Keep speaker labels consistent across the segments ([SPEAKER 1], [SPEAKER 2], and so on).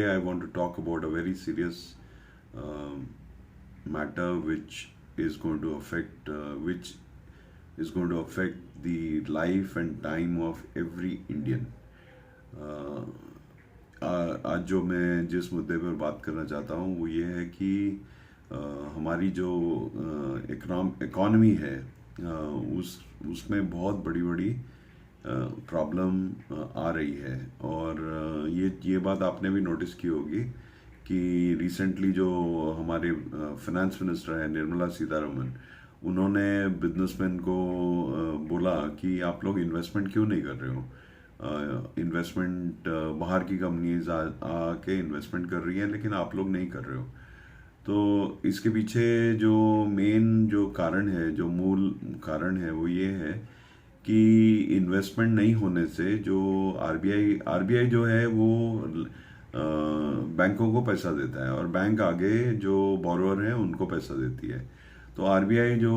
[SPEAKER 1] I want to talk about a very serious matter which is going to affect the life and time of every Indian. Uh, आज जो मैं जिस मुद्दे पर बात करना चाहता हूँ वो ये है कि हमारी जो इकोनॉमी है, उसमें बहुत बड़ी बड़ी प्रॉब्लम आ रही है। और ये बात आपने भी नोटिस की होगी कि रिसेंटली जो हमारे फाइनेंस मिनिस्टर है निर्मला सीतारमन, उन्होंने बिजनेसमैन को बोला कि आप लोग इन्वेस्टमेंट क्यों नहीं कर रहे हो। इन्वेस्टमेंट बाहर की कंपनीज आके इन्वेस्टमेंट कर रही हैं लेकिन आप लोग नहीं कर रहे हो। तो इसके पीछे जो मेन जो कारण है, जो मूल कारण है, वो ये है कि इन्वेस्टमेंट नहीं होने से जो आरबीआई जो है वो बैंकों को पैसा देता है और बैंक आगे जो बोरोअर है उनको पैसा देती है। तो आरबीआई जो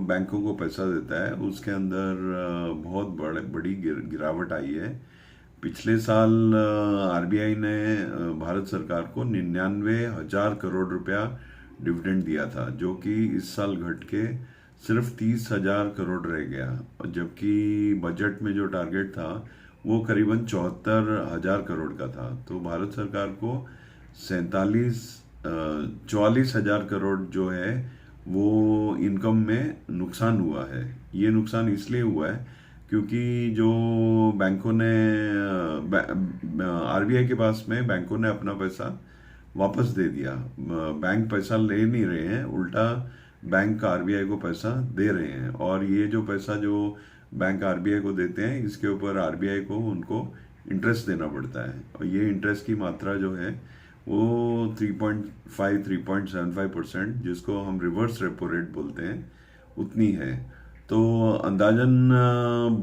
[SPEAKER 1] बैंकों को पैसा देता है उसके अंदर बहुत बड़ी गिरावट आई है। पिछले साल आरबीआई ने भारत सरकार को 99,000 करोड़ रुपया डिविडेंड दिया था, जो कि इस साल घट के सिर्फ 30,000 करोड़ रह गया, जबकि बजट में जो टारगेट था वो करीबन 74,000 करोड़ का था। तो भारत सरकार को 44,000 करोड़ जो है वो इनकम में नुकसान हुआ है। ये नुकसान इसलिए हुआ है क्योंकि जो बैंकों ने आरबीआई के पास में बैंकों ने अपना पैसा वापस दे दिया। बैंक पैसा ले नहीं रहे हैं, उल्टा बैंक आरबीआई को पैसा दे रहे हैं। और ये जो पैसा जो बैंक आरबीआई को देते हैं, इसके ऊपर आरबीआई को उनको इंटरेस्ट देना पड़ता है। और ये इंटरेस्ट की मात्रा जो है वो 3.75%, जिसको हम रिवर्स रेपो रेट बोलते हैं, उतनी है। तो अंदाजन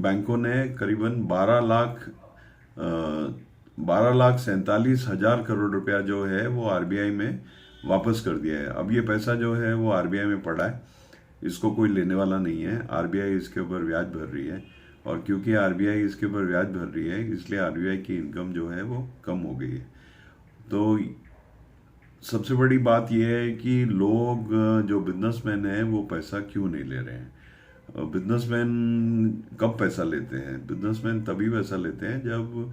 [SPEAKER 1] बैंकों ने करीबन 12,47,000 करोड़ रुपया जो है वो आरबीआई में वापस कर दिया है। अब ये पैसा जो है वो आरबीआई में पड़ा है, इसको कोई लेने वाला नहीं है। आरबीआई इसके ऊपर ब्याज भर रही है और क्योंकि आरबीआई इसके ऊपर ब्याज भर रही है इसलिए आरबीआई की इनकम जो है वो कम हो गई है। तो सबसे बड़ी बात यह है कि लोग जो बिजनेसमैन हैं वो पैसा क्यों नहीं ले रहे हैं। बिजनेसमैन कब पैसा लेते हैं? बिजनेसमैन तभी पैसा लेते हैं जब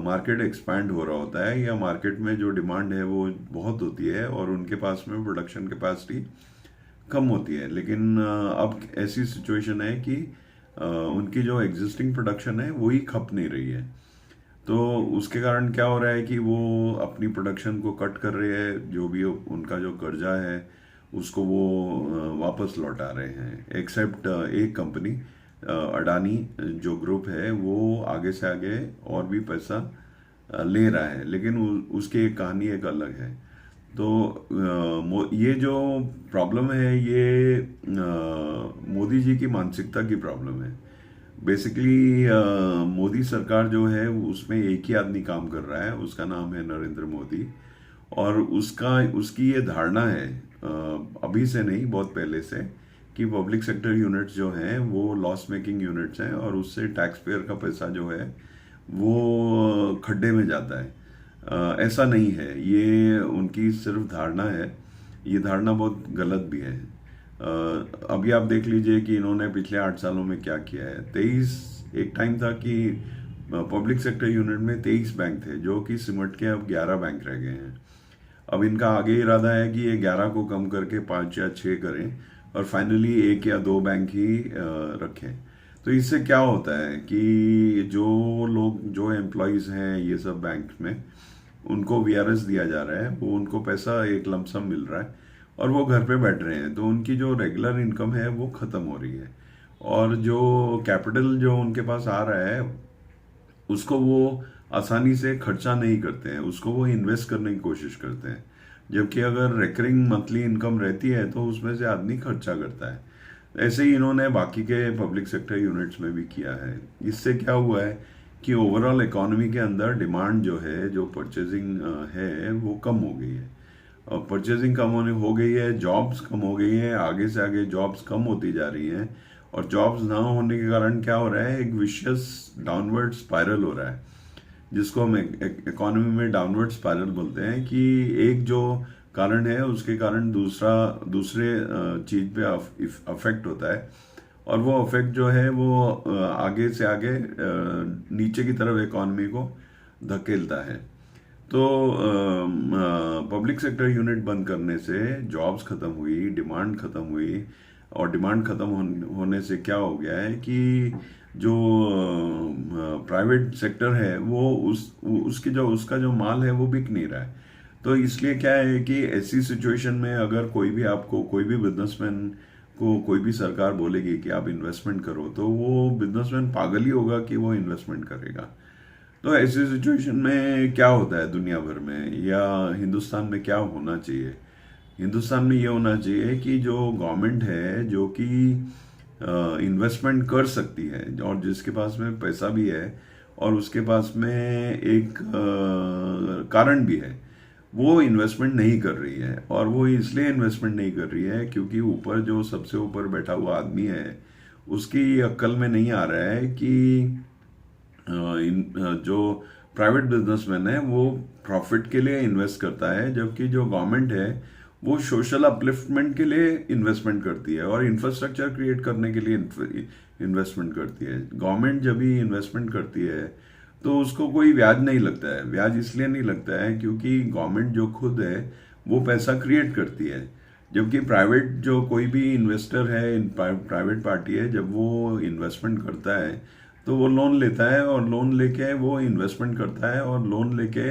[SPEAKER 1] मार्केट एक्सपैंड हो रहा होता है या मार्केट में जो डिमांड है वो बहुत होती है और उनके पास में प्रोडक्शन कैपेसिटी कम होती है। लेकिन अब ऐसी सिचुएशन है कि उनकी जो एग्जिस्टिंग प्रोडक्शन है वही खप नहीं रही है। तो उसके कारण क्या हो रहा है कि वो अपनी प्रोडक्शन को कट कर रहे हैं, जो भी उनका जो कर्जा है उसको वो वापस लौटा रहे हैं। एक्सेप्ट एक कंपनी अडानी जो ग्रुप है वो आगे से आगे और भी पैसा ले रहा है, लेकिन उसकी एक कहानी एक अलग है। तो ये जो प्रॉब्लम है ये मोदी जी की मानसिकता की प्रॉब्लम है। बेसिकली मोदी सरकार जो है उसमें एक ही आदमी काम कर रहा है, उसका नाम है नरेंद्र मोदी। और उसकी ये धारणा है अभी से नहीं, बहुत पहले से, कि पब्लिक सेक्टर यूनिट्स जो हैं वो लॉस मेकिंग यूनिट्स हैं और उससे टैक्स पेयर का पैसा जो है वो खड्डे में जाता है। ऐसा नहीं है, ये उनकी सिर्फ धारणा है। ये धारणा बहुत गलत भी है। अभी आप देख लीजिए कि इन्होंने पिछले 8 सालों में क्या किया है। एक टाइम था कि पब्लिक सेक्टर यूनिट में 23 बैंक थे, जो कि सिमट के अब 11 बैंक रह गए हैं। अब इनका आगे इरादा है कि ये 11 को कम करके 5 या 6 करें और फाइनली 1 या 2 बैंक ही रखें। तो इससे क्या होता है कि जो एम्प्लॉयज़ हैं ये सब बैंक में, उनको वीआरएस दिया जा रहा है, वो उनको पैसा एक लमसम मिल रहा है और वो घर पे बैठ रहे हैं। तो उनकी जो रेगुलर इनकम है वो ख़त्म हो रही है और जो कैपिटल जो उनके पास आ रहा है उसको वो आसानी से खर्चा नहीं करते हैं, उसको वो इन्वेस्ट करने की कोशिश करते हैं। जबकि अगर रिकरिंग मंथली इनकम रहती है तो उसमें से आदमी खर्चा करता है। ऐसे ही इन्होंने बाकी के पब्लिक सेक्टर यूनिट्स में भी किया है। इससे क्या हुआ है कि ओवरऑल इकोनॉमी के अंदर डिमांड जो है, जो परचेजिंग है, वो कम हो गई है। और परचेजिंग कम हो गई है, जॉब्स कम हो गई हैं, आगे से आगे जॉब्स कम होती जा रही हैं। और जॉब्स ना होने के कारण क्या हो रहा है, एक विशियस डाउनवर्ड स्पाइरल हो रहा है जिसको हम इकोनॉमी में डाउनवर्ड स्पाइरल बोलते हैं, कि एक जो कारण है उसके कारण दूसरे चीज पे अफेक्ट होता है, और वो अफेक्ट जो है वो आगे से आगे नीचे की तरफ इकोनॉमी को धकेलता है। तो पब्लिक सेक्टर यूनिट बंद करने से जॉब्स खत्म हुई, डिमांड खत्म हुई, और डिमांड खत्म होने से क्या हो गया है कि जो प्राइवेट सेक्टर है वो उसका जो माल है वो बिक नहीं रहा है। तो इसलिए क्या है कि ऐसी सिचुएशन में अगर कोई भी बिजनेसमैन को कोई भी सरकार बोलेगी कि आप इन्वेस्टमेंट करो, तो वो बिजनेसमैन पागल ही होगा कि वो इन्वेस्टमेंट करेगा। तो ऐसी सिचुएशन में क्या होता है दुनिया भर में, या हिंदुस्तान में क्या होना चाहिए? हिंदुस्तान में ये होना चाहिए कि जो गवर्नमेंट है जो कि इन्वेस्टमेंट कर सकती है, और जिसके पास में पैसा भी है और उसके पास में एक कारण भी है, वो इन्वेस्टमेंट नहीं कर रही है। और वो इसलिए इन्वेस्टमेंट नहीं कर रही है क्योंकि ऊपर जो सबसे ऊपर बैठा हुआ आदमी है उसकी अक्ल में नहीं आ रहा है कि जो प्राइवेट बिजनेसमैन है वो प्रॉफिट के लिए इन्वेस्ट करता है, जबकि जो गवर्नमेंट है वो सोशल अपलिफ्टमेंट के लिए इन्वेस्टमेंट करती है और इंफ्रास्ट्रक्चर क्रिएट करने के लिए इन्वेस्टमेंट करती है। गवर्नमेंट जब भी इन्वेस्टमेंट करती है तो उसको कोई ब्याज नहीं लगता है। ब्याज इसलिए नहीं लगता है क्योंकि गवर्नमेंट जो खुद है वो पैसा क्रिएट करती है, जबकि प्राइवेट जो कोई भी इन्वेस्टर है, प्राइवेट पार्टी है, जब वो इन्वेस्टमेंट करता है तो वो लोन लेता है, और लोन लेके वो इन्वेस्टमेंट करता है, और लोन लेके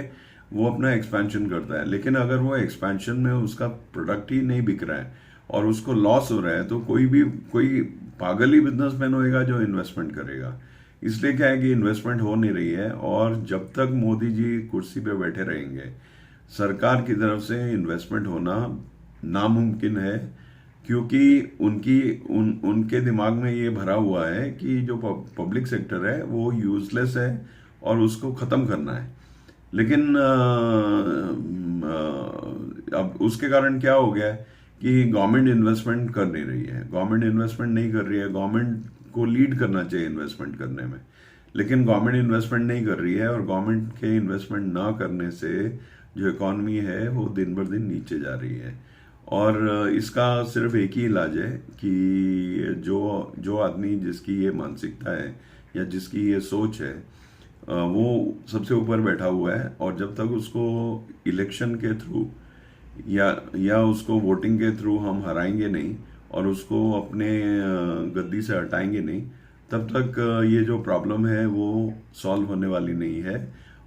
[SPEAKER 1] वो अपना एक्सपेंशन करता है। लेकिन अगर वो एक्सपेंशन में उसका प्रोडक्ट ही नहीं बिक रहा है और उसको लॉस हो रहा है, तो कोई पागल ही बिजनेसमैन होएगा जो इन्वेस्टमेंट करेगा। इसलिए क्या है कि इन्वेस्टमेंट हो नहीं रही है, और जब तक मोदी जी कुर्सी पे बैठे रहेंगे सरकार की तरफ से इन्वेस्टमेंट होना नामुमकिन है, क्योंकि उनके दिमाग में ये भरा हुआ है कि जो पब्लिक सेक्टर है वो यूजलेस है और उसको खत्म करना है। लेकिन अब उसके कारण क्या हो गया है कि गवर्नमेंट इन्वेस्टमेंट कर नहीं रही है। गवर्नमेंट इन्वेस्टमेंट नहीं कर रही है, गवर्नमेंट को लीड करना चाहिए इन्वेस्टमेंट करने में, लेकिन गवर्नमेंट इन्वेस्टमेंट नहीं कर रही है, और गवर्नमेंट के इन्वेस्टमेंट ना करने से जो इकॉनमी है वो दिन बर दिन नीचे जा रही है। और इसका सिर्फ एक ही इलाज है कि जो आदमी जिसकी ये मानसिकता है या जिसकी ये सोच है वो सबसे ऊपर बैठा हुआ है, और जब तक उसको इलेक्शन के थ्रू या उसको वोटिंग के थ्रू हम हराएंगे नहीं और उसको अपने गद्दी से हटाएंगे नहीं, तब तक ये जो प्रॉब्लम है वो सॉल्व होने वाली नहीं है।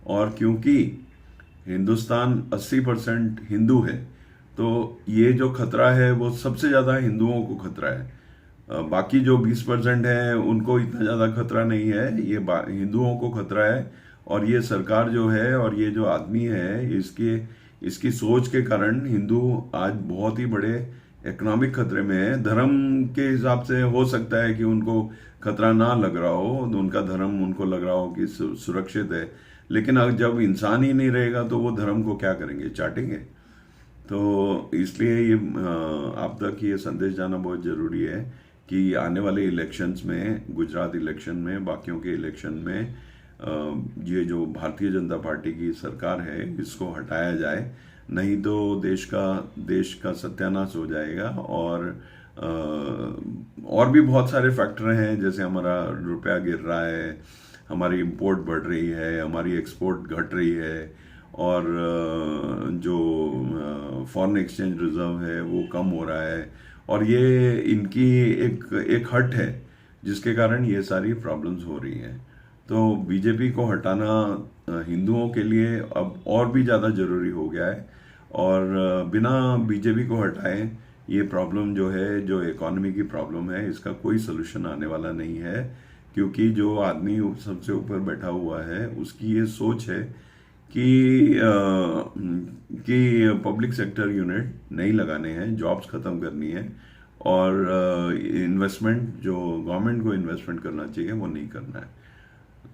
[SPEAKER 1] और क्योंकि हिंदुस्तान 80% हिंदू है, तो ये जो खतरा है वो सबसे ज़्यादा हिंदुओं को खतरा है। बाकी जो 20% है उनको इतना ज़्यादा खतरा नहीं है, ये हिंदुओं को खतरा है। और ये सरकार जो है और ये जो आदमी है इसकी सोच के कारण हिंदू आज बहुत ही बड़े इकोनॉमिक खतरे में है। धर्म के हिसाब से हो सकता है कि उनको खतरा ना लग रहा हो, उनका धर्म उनको लग रहा हो कि सुरक्षित है, लेकिन जब इंसान ही नहीं रहेगा तो वो धर्म को क्या करेंगे, चाटेंगे। तो इसलिए ये आप तक ये संदेश जाना बहुत ज़रूरी है कि आने वाले इलेक्शंस में, गुजरात इलेक्शन में, बाकियों के इलेक्शन में ये जो भारतीय जनता पार्टी की सरकार है इसको हटाया जाए, नहीं तो देश का सत्यानाश हो जाएगा। और भी बहुत सारे फैक्टर हैं, जैसे हमारा रुपया गिर रहा है, हमारी इंपोर्ट बढ़ रही है, हमारी एक्सपोर्ट घट रही है, और जो फॉरेन एक्सचेंज रिजर्व है वो कम हो रहा है, और ये इनकी एक हट है जिसके कारण ये सारी प्रॉब्लम्स हो रही हैं। तो बीजेपी को हटाना हिंदुओं के लिए अब और भी ज़्यादा ज़रूरी हो गया है, और बिना बीजेपी को हटाए ये प्रॉब्लम जो है, जो इकोनॉमी की प्रॉब्लम है, इसका कोई सलूशन आने वाला नहीं है। क्योंकि जो आदमी सबसे ऊपर बैठा हुआ है उसकी ये सोच है कि पब्लिक सेक्टर यूनिट नहीं लगाने हैं, जॉब्स खत्म करनी है, और इन्वेस्टमेंट जो गवर्नमेंट को इन्वेस्टमेंट करना चाहिए वो नहीं करना है।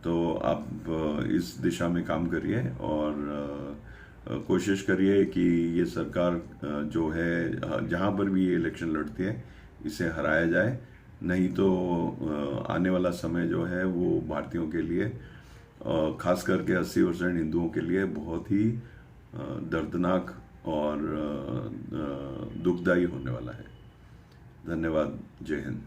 [SPEAKER 1] तो आप इस दिशा में काम करिए और कोशिश करिए कि ये सरकार जो है जहाँ पर भी ये इलेक्शन लड़ती है इसे हराया जाए, नहीं तो आने वाला समय जो है वो भारतीयों के लिए खास करके 80% हिंदुओं के लिए बहुत ही दर्दनाक और दुखदाई होने वाला है। धन्यवाद। जय हिंद।